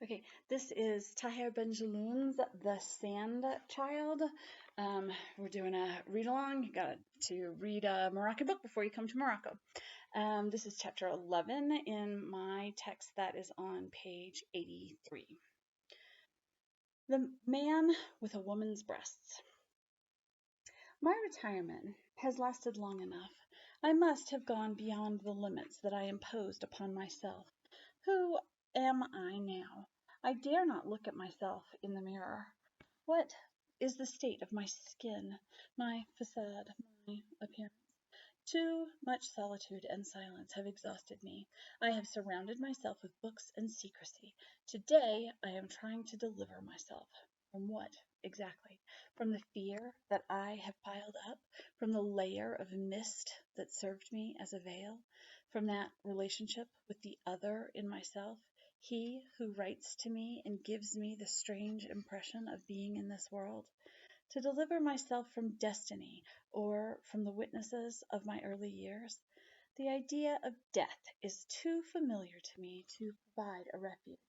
Okay, this is Tahir Benjeloun's The Sand Child. We're doing a read along. You got to read a Moroccan book before you come to Morocco. This is chapter 11 in my text that is on page 83. The Man with a Woman's Breasts. My retirement has lasted long enough. I must have gone beyond the limits that I imposed upon myself. Who am I now? I dare not look at myself in the mirror. What is the state of my skin, my facade, my appearance? Too much solitude and silence have exhausted me. I have surrounded myself with books and secrecy. Today I am trying to deliver myself. From what, exactly? From the fear that I have piled up? From the layer of mist that served me as a veil? From that relationship with the other in myself? He who writes to me and gives me the strange impression of being in this world? To deliver myself from destiny or from the witnesses of my early years? The idea of death is too familiar to me to provide a refuge,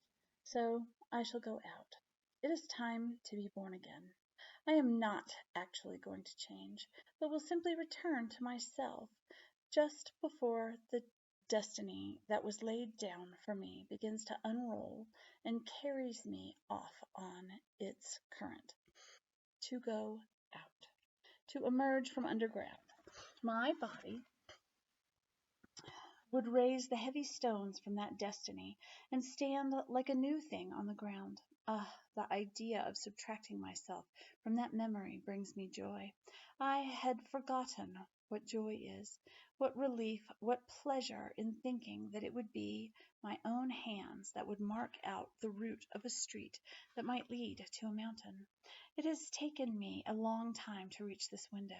so I shall go out. It is time to be born again. I am not actually going to change, but will simply return to myself just before the destiny that was laid down for me begins to unroll and carries me off on its current. To go out, to emerge from underground. My body would raise the heavy stones from that destiny and stand like a new thing on the ground. Ah, the idea of subtracting myself from that memory brings me joy. I had forgotten what joy is, what relief, what pleasure in thinking that it would be my own hands that would mark out the route of a street that might lead to a mountain. It has taken me a long time to reach this window.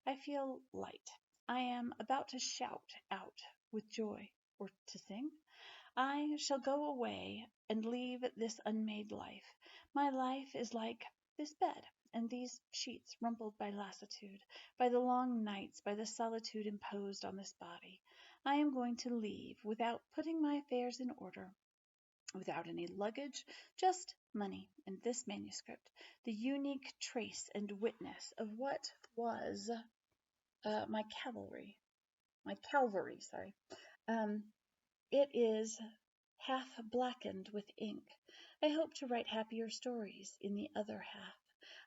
I feel light. I am about to shout out with joy, or to sing. I shall go away and leave this unmade life. My life is like this bed and these sheets rumpled by lassitude, by the long nights, by the solitude imposed on this body. I am going to leave without putting my affairs in order, without any luggage, just money and this manuscript, the unique trace and witness of what was my Calvary, sorry. Um, it is half blackened with ink. I hope to write happier stories in the other half.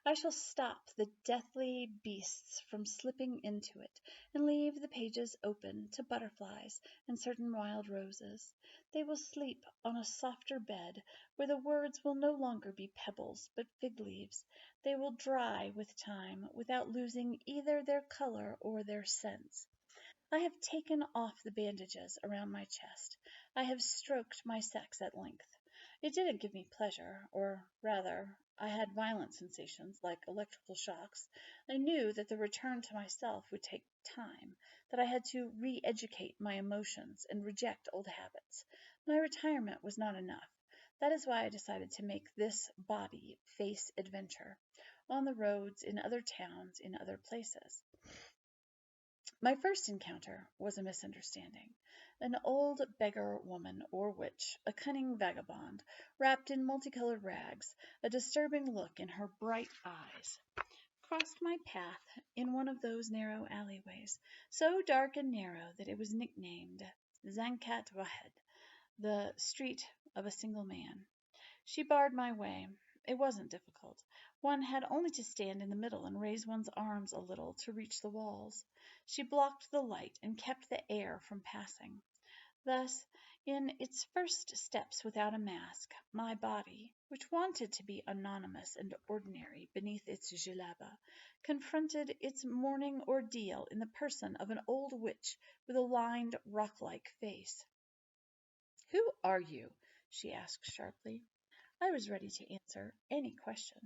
I shall stop the deathly beasts from slipping into it, and leave the pages open to butterflies and certain wild roses. They will sleep on a softer bed, where the words will no longer be pebbles, but fig leaves. They will dry with time, without losing either their color or their sense. I have taken off the bandages around my chest. I have stroked my sex at length. It didn't give me pleasure, or rather, I had violent sensations, like electrical shocks. I knew that the return to myself would take time, that I had to re-educate my emotions and reject old habits. My retirement was not enough. That is why I decided to make this body face adventure, on the roads, in other towns, in other places. My first encounter was a misunderstanding. An old beggar woman or witch, a cunning vagabond, wrapped in multicolored rags, a disturbing look in her bright eyes, crossed my path in one of those narrow alleyways, so dark and narrow that it was nicknamed Zankat Wahed, the street of a single man. She barred my way. It wasn't difficult. One had only to stand in the middle and raise one's arms a little to reach the walls. She blocked the light and kept the air from passing. Thus, in its first steps without a mask, my body, which wanted to be anonymous and ordinary beneath its djellaba, confronted its morning ordeal in the person of an old witch with a lined, rock-like face. "Who are you?" she asked sharply. I was ready to answer any question,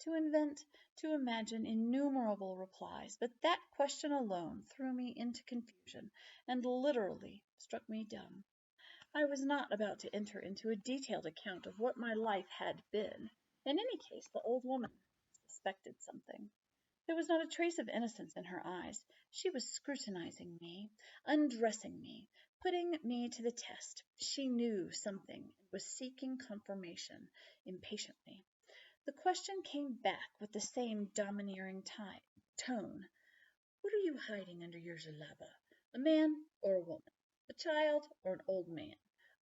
to invent, to imagine innumerable replies, but that question alone threw me into confusion and literally struck me dumb. I was not about to enter into a detailed account of what my life had been. In any case, the old woman suspected something. There was not a trace of innocence in her eyes. She was scrutinizing me, undressing me, putting me to the test. She knew something and was seeking confirmation impatiently. The question came back with the same domineering tone. What are you hiding under your jalaba? A man or a woman? A child or an old man?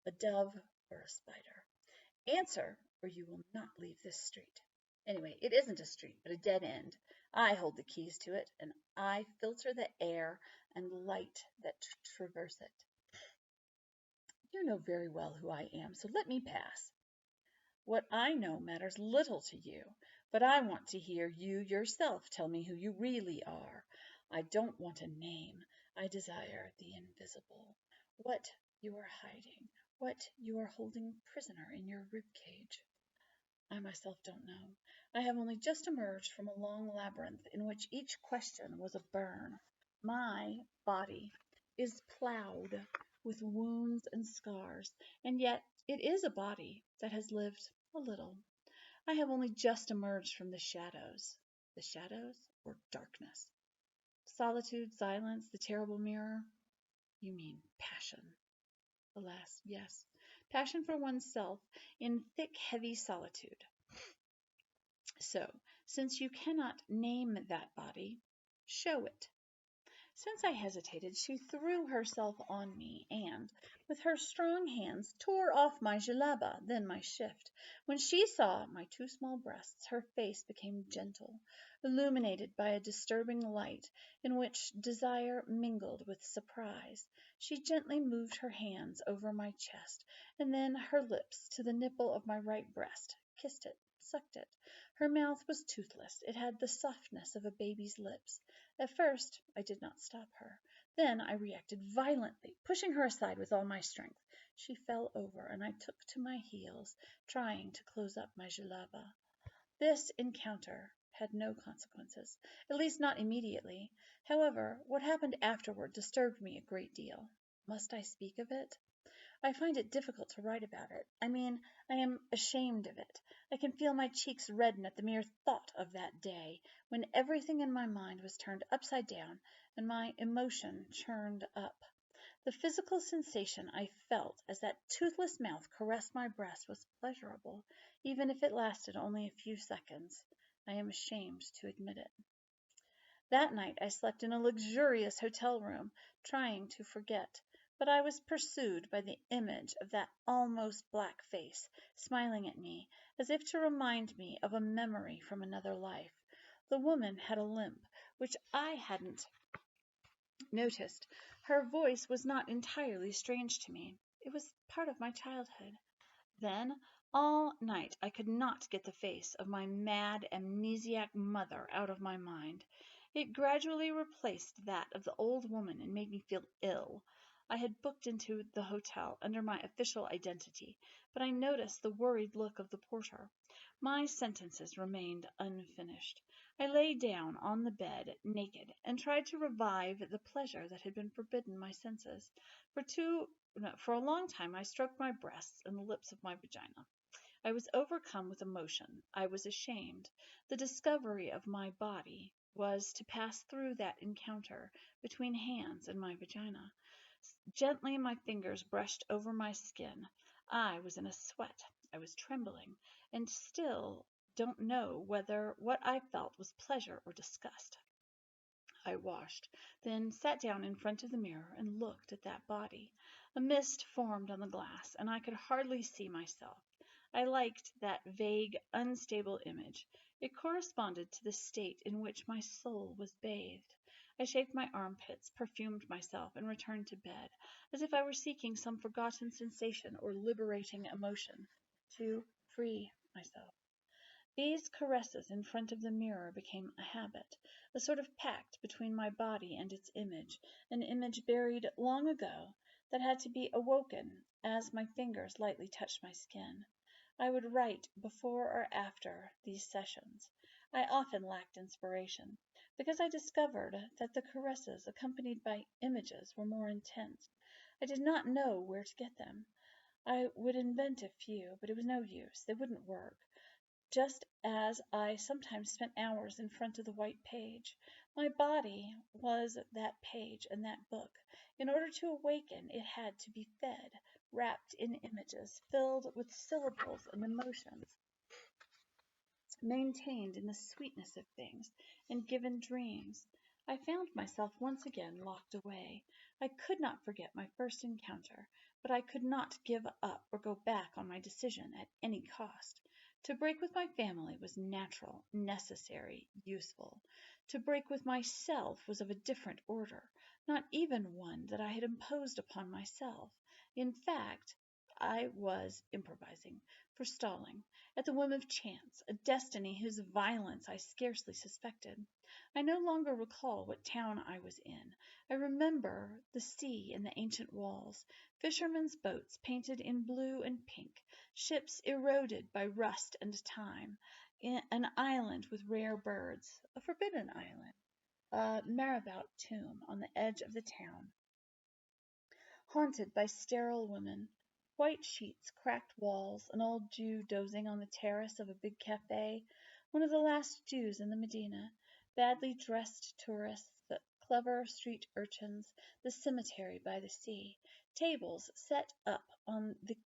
A dove or a spider? Answer, or you will not leave this street. Anyway, it isn't a street, but a dead end. I hold the keys to it, and I filter the air and light that traverse it. You know very well who I am, so let me pass. What I know matters little to you, but I want to hear you yourself tell me who you really are. I don't want a name. I desire the invisible. What you are hiding, what you are holding prisoner in your rib cage. I myself don't know. I have only just emerged from a long labyrinth in which each question was a burn. My body is plowed with wounds and scars, and yet it is a body that has lived a little. I have only just emerged from the shadows. The shadows or darkness? Solitude, silence, the terrible mirror? You mean passion. Alas, yes. Passion for oneself in thick, heavy solitude. So, since you cannot name that body, show it. Since I hesitated, she threw herself on me and, with her strong hands, tore off my jalaba, then my shift. When she saw my two small breasts, her face became gentle, illuminated by a disturbing light in which desire mingled with surprise. She gently moved her hands over my chest, and then her lips to the nipple of my right breast, kissed it, sucked it. Her mouth was toothless. It had the softness of a baby's lips. At first I did not stop her. Then I reacted violently, pushing her aside with all my strength. She fell over, and I took to my heels, trying to close up my jalaba. This encounter had no consequences, at least not immediately. However, what happened afterward disturbed me a great deal. Must I speak of it? I find it difficult to write about it. I mean, I am ashamed of it. I can feel my cheeks redden at the mere thought of that day, when everything in my mind was turned upside down and my emotion churned up. The physical sensation I felt as that toothless mouth caressed my breast was pleasurable, even if it lasted only a few seconds. I am ashamed to admit it. That night I slept in a luxurious hotel room, trying to forget, but I was pursued by the image of that almost black face, smiling at me, as if to remind me of a memory from another life. The woman had a limp, which I hadn't noticed. Her voice was not entirely strange to me. It was part of my childhood. Then, all night I could not get the face of my mad, amnesiac mother out of my mind. It gradually replaced that of the old woman and made me feel ill. I had booked into the hotel under my official identity, but I noticed the worried look of the porter. My sentences remained unfinished. I lay down on the bed, naked, and tried to revive the pleasure that had been forbidden my senses. For a long time I stroked my breasts and the lips of my vagina. I was overcome with emotion. I was ashamed. The discovery of my body was to pass through that encounter between hands and my vagina. Gently my fingers brushed over my skin. I was in a sweat. I was trembling, and still don't know whether what I felt was pleasure or disgust. I washed, then sat down in front of the mirror and looked at that body. A mist formed on the glass, and I could hardly see myself. I liked that vague, unstable image. It corresponded to the state in which my soul was bathed. I shaved my armpits, perfumed myself, and returned to bed, as if I were seeking some forgotten sensation or liberating emotion to free myself. These caresses in front of the mirror became a habit, a sort of pact between my body and its image, an image buried long ago that had to be awoken as my fingers lightly touched my skin. I would write before or after these sessions. I often lacked inspiration, because I discovered that the caresses accompanied by images were more intense. I did not know where to get them. I would invent a few, but it was no use. They wouldn't work. Just as I sometimes spent hours in front of the white page, My body was that page and that book. In order to awaken, it had to be fed, wrapped in images, filled with syllables and emotions, maintained in the sweetness of things, and given dreams. I found myself once again locked away. I could not forget my first encounter, but I could not give up or go back on my decision at any cost. To break with my family was natural, necessary, useful. To break with myself was of a different order, not even one that I had imposed upon myself. In fact, I was improvising, forestalling, at the whim of chance, a destiny whose violence I scarcely suspected. I no longer recall what town I was in. I remember the sea and the ancient walls, fishermen's boats painted in blue and pink, ships eroded by rust and time, an island with rare birds, a forbidden island, a marabout tomb on the edge of the town, haunted by sterile women, white sheets, cracked walls, an old Jew dozing on the terrace of a big cafe, one of the last Jews in the Medina, badly dressed tourists, the clever street urchins, the cemetery by the sea, tables set up on the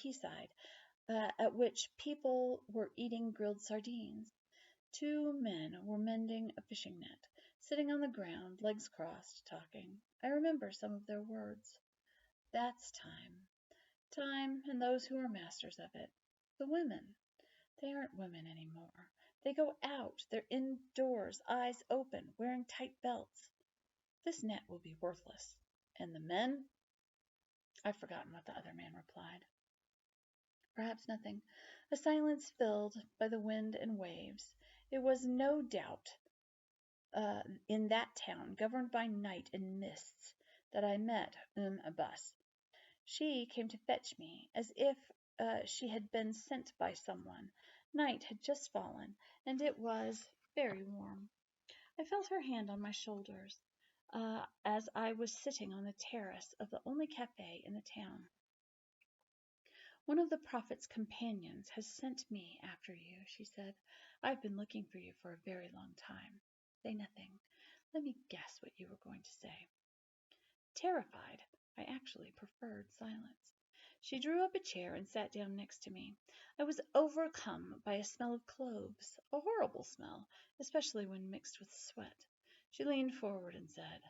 quayside, at which people were eating grilled sardines. Two men were mending a fishing net, sitting on the ground, legs crossed, talking. I remember some of their words. That's time. Time and those who are masters of it. The women. They aren't women any more. They go out. They're indoors, eyes open, wearing tight belts. This net will be worthless. And the men? I've forgotten what the other man replied. Perhaps nothing. A silence filled by the wind and waves. It was no doubt in that town, governed by night and mists, that I met Abbas. She came to fetch me, as if she had been sent by someone. Night had just fallen, and it was very warm. I felt her hand on my shoulders as I was sitting on the terrace of the only cafe in the town. One of the Prophet's companions has sent me after you, she said. I've been looking for you for a very long time. Say nothing. Let me guess what you were going to say. Terrified, I actually preferred silence. She drew up a chair and sat down next to me. I was overcome by a smell of cloves, a horrible smell, especially when mixed with sweat. She leaned forward and said,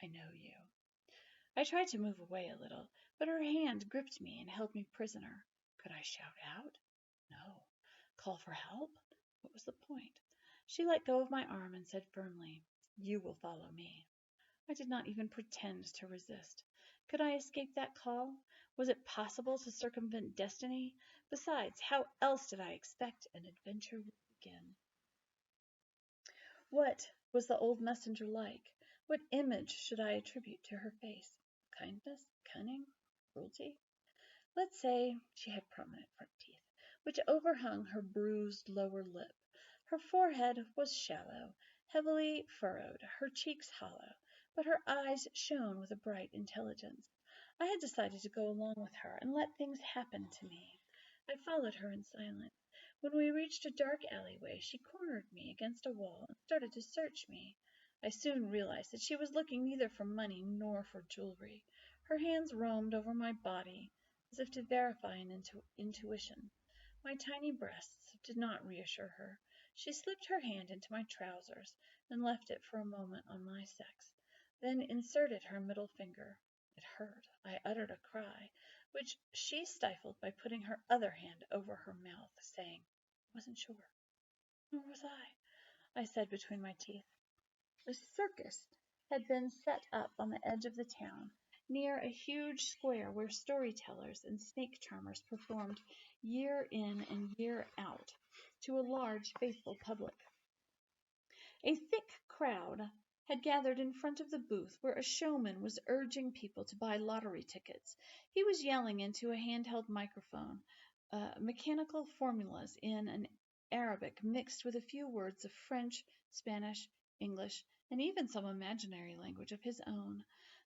I know you. I tried to move away a little, but her hand gripped me and held me prisoner. Could I shout out? No. Call for help? What was the point? She let go of my arm and said firmly, You will follow me. I did not even pretend to resist. Could I escape that call? Was it possible to circumvent destiny? Besides, how else did I expect an adventure would begin? What was the old messenger like? What image should I attribute to her face? Kindness? Cunning? Cruelty? Let's say she had prominent front teeth, which overhung her bruised lower lip. Her forehead was shallow, heavily furrowed, her cheeks hollow, but her eyes shone with a bright intelligence. I had decided to go along with her and let things happen to me. I followed her in silence. When we reached a dark alleyway, she cornered me against a wall and started to search me. I soon realized that she was looking neither for money nor for jewelry. Her hands roamed over my body as if to verify an intuition. My tiny breasts did not reassure her. She slipped her hand into my trousers and left it for a moment on my sex, then inserted her middle finger. It hurt. I uttered a cry, which she stifled by putting her other hand over her mouth, saying, I wasn't sure. Nor was I said between my teeth. A circus had been set up on the edge of the town, near a huge square where storytellers and snake charmers performed year in and year out to a large, faithful public. A thick crowd had gathered in front of the booth where a showman was urging people to buy lottery tickets. He was yelling into a handheld microphone mechanical formulas in an Arabic mixed with a few words of French, Spanish, English, and even some imaginary language of his own,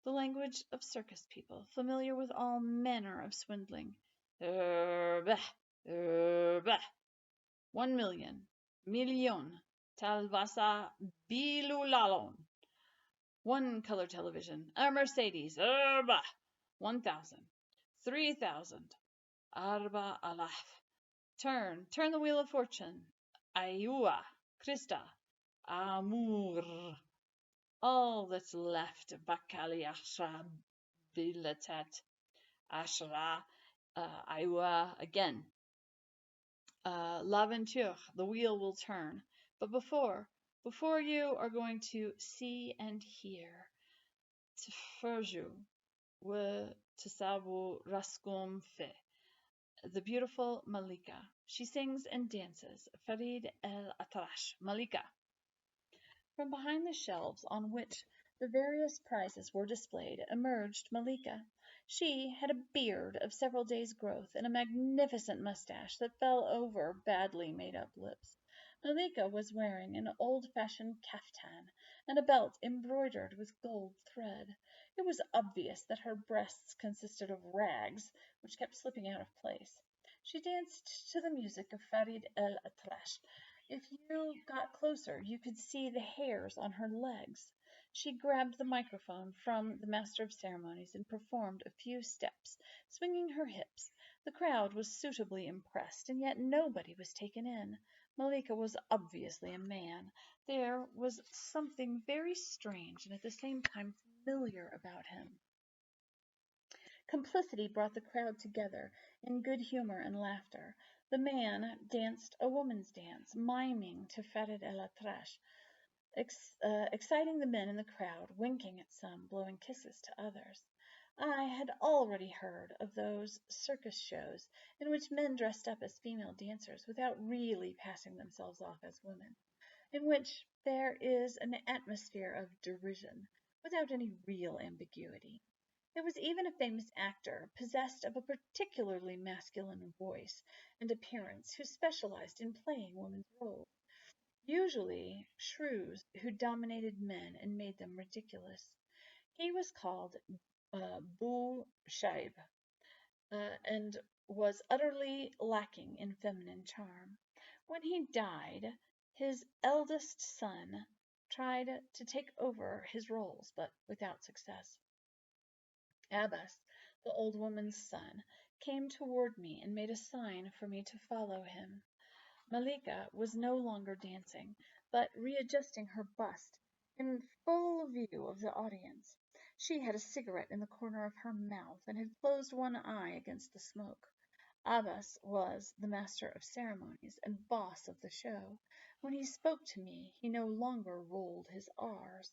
the language of circus people, familiar with all manner of swindling. Bah, bah. 1 million, million, Talvasa Bilulalon. One color television. A Mercedes. Arba. 1,000. 3,000. Arba alaf. Turn the wheel of fortune. Ayua. Krista. Amur. All that's left. Bakali Ashra Bilatat. Ashra. Ayua again. L'aventure, the wheel will turn. But before you are going to see and hear. Tferju, we Tsabu Raskum Fe, the beautiful Malika. She sings and dances. Farid El Atrash, Malika. From behind the shelves on which the various prizes were displayed emerged Malika. She had a beard of several days' growth and a magnificent mustache that fell over badly made-up lips. Malika was wearing an old-fashioned kaftan and a belt embroidered with gold thread. It was obvious that her breasts consisted of rags, which kept slipping out of place. She danced to the music of Farid El Atrash. If you got closer, you could see the hairs on her legs. She grabbed the microphone from the master of ceremonies and performed a few steps, swinging her hips. The crowd was suitably impressed, and yet nobody was taken in. Malika was obviously a man. There was something very strange and at the same time familiar about him. Complicity brought the crowd together in good humor and laughter. The man danced a woman's dance, miming to Farid El Atrash, exciting the men in the crowd, winking at some, blowing kisses to others. I had already heard of those circus shows in which men dressed up as female dancers without really passing themselves off as women, in which there is an atmosphere of derision without any real ambiguity. There was even a famous actor, possessed of a particularly masculine voice and appearance, who specialized in playing women's roles, usually shrews who dominated men and made them ridiculous. He was called Bou Shaib, and was utterly lacking in feminine charm. When he died, his eldest son tried to take over his roles, but without success. Abbas, the old woman's son, came toward me and made a sign for me to follow him. Malika was no longer dancing, but readjusting her bust in full view of the audience. She had a cigarette in the corner of her mouth and had closed one eye against the smoke. Abbas was the master of ceremonies and boss of the show. When he spoke to me, he no longer rolled his R's.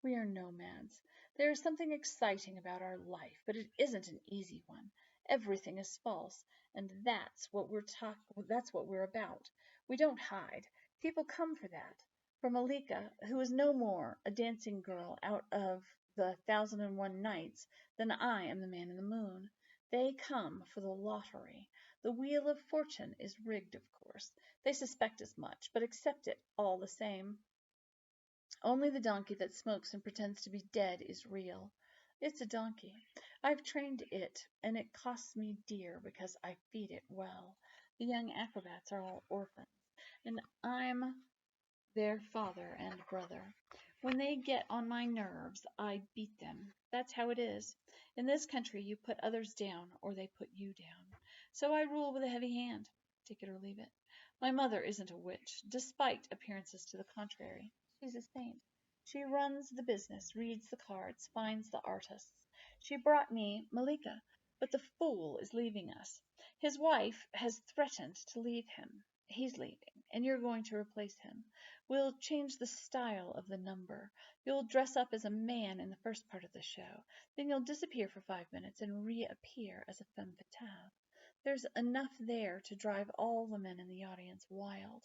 We are nomads. There is something exciting about our life, but it isn't an easy one. Everything is false, and that's what we're about. We don't hide. People come for that. For Malika, who is no more a dancing girl out of the 1,001 Nights than I am the man in the moon. They come for the lottery. The wheel of fortune is rigged, of course. They suspect as much, but accept it all the same. Only the donkey that smokes and pretends to be dead is real. It's a donkey. I've trained it, and it costs me dear because I feed it well. The young acrobats are all orphans, and I'm their father and brother. When they get on my nerves, I beat them. That's how it is. In this country, you put others down, or they put you down. So I rule with a heavy hand. Take it or leave it. My mother isn't a witch, despite appearances to the contrary. She's a saint. She runs the business, reads the cards, finds the artists. She brought me Malika, but the fool is leaving us. His wife has threatened to leave him. He's leaving, and you're going to replace him. We'll change the style of the number. You'll dress up as a man in the first part of the show. Then you'll disappear for 5 minutes and reappear as a femme fatale. There's enough there to drive all the men in the audience wild.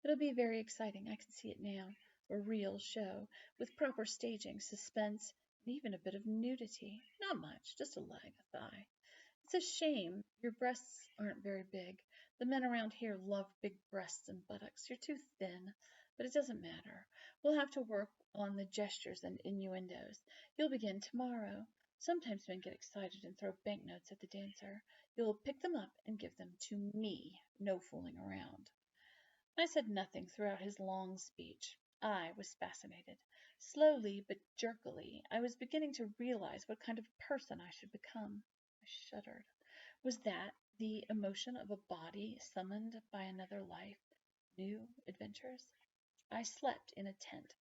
It'll be very exciting. I can see it now. A real show, with proper staging, suspense, and even a bit of nudity. Not much, just a leg, a thigh. It's a shame your breasts aren't very big. The men around here love big breasts and buttocks. You're too thin, but it doesn't matter. We'll have to work on the gestures and innuendos. You'll begin tomorrow. Sometimes men get excited and throw banknotes at the dancer. You'll pick them up and give them to me. No fooling around. I said nothing throughout his long speech. I was fascinated. Slowly but jerkily, I was beginning to realize what kind of person I should become. I shuddered. Was that the emotion of a body summoned by another life? New adventures? I slept in a tent.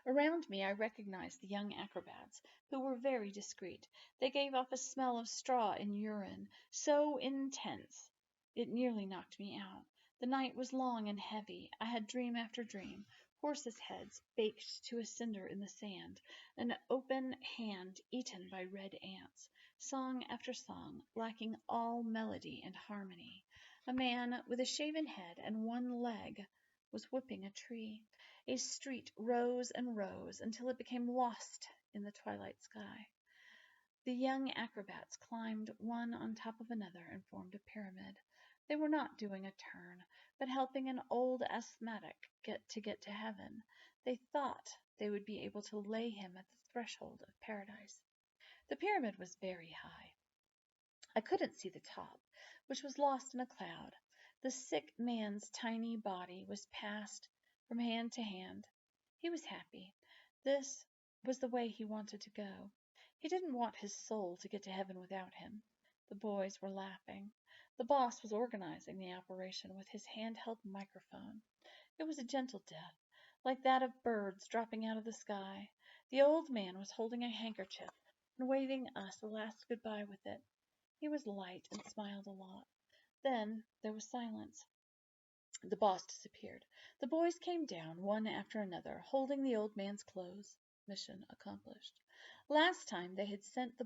Around me I recognized the young acrobats, who were very discreet. They gave off a smell of straw and urine, so intense it nearly knocked me out. The night was long and heavy. I had dream after dream, horses' heads baked to a cinder in the sand, an open hand eaten by red ants, song after song, lacking all melody and harmony. A man with a shaven head and one leg was whipping a tree. A street rose and rose until it became lost in the twilight sky. The young acrobats climbed one on top of another and formed a pyramid. They were not doing a turn, but helping an old asthmatic get to heaven. They thought they would be able to lay him at the threshold of paradise. The pyramid was very high. I couldn't see the top, which was lost in a cloud. The sick man's tiny body was passed from hand to hand. He was happy. This was the way he wanted to go. He didn't want his soul to get to heaven without him. The boys were laughing. The boss was organizing the operation with his handheld microphone. It was a gentle death, like that of birds dropping out of the sky. The old man was holding a handkerchief and waving us a last goodbye with it. He was light and smiled a lot. Then there was silence. The boss disappeared. The boys came down, one after another, holding the old man's clothes. Mission accomplished. Last time they had sent the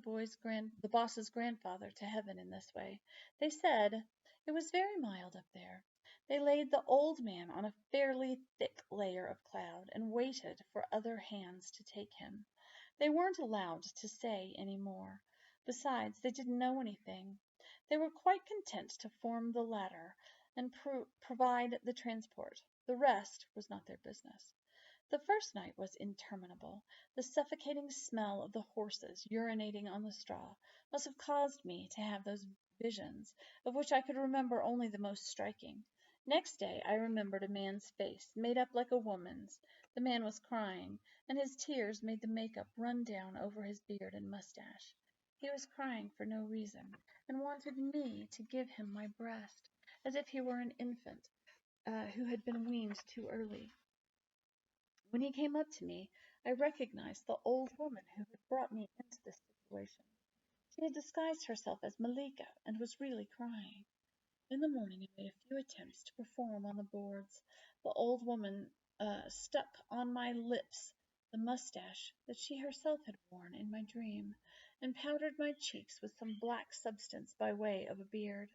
boss's grandfather to heaven in this way. They said it was very mild up there. They laid the old man on a fairly thick layer of cloud and waited for other hands to take him. They weren't allowed to say any more. Besides, they didn't know anything. They were quite content to form the ladder and provide the transport. The rest was not their business. The first night was interminable. The suffocating smell of the horses urinating on the straw must have caused me to have those visions, of which I could remember only the most striking. Next day I remembered a man's face, made up like a woman's. The man was crying, and his tears made the makeup run down over his beard and mustache. He was crying for no reason, and wanted me to give him my breast, as if he were an infant who had been weaned too early. When he came up to me, I recognized the old woman who had brought me into this situation. She had disguised herself as Malika and was really crying. In the morning I made a few attempts to perform on the boards. The old woman stuck on my lips the mustache that she herself had worn in my dream, and powdered my cheeks with some black substance by way of a beard.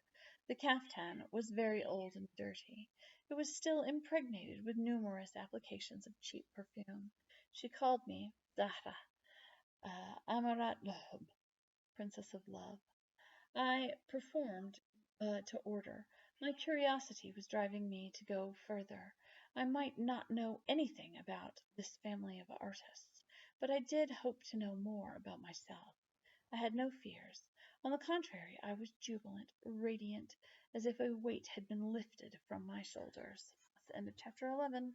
The caftan was very old and dirty. It was still impregnated with numerous applications of cheap perfume. She called me Zahra, Amarat Lohb, Princess of Love. I performed to order. My curiosity was driving me to go further. I might not know anything about this family of artists, but I did hope to know more about myself. I had no fears. On the contrary, I was jubilant, radiant, as if a weight had been lifted from my shoulders. That's the end of chapter 11.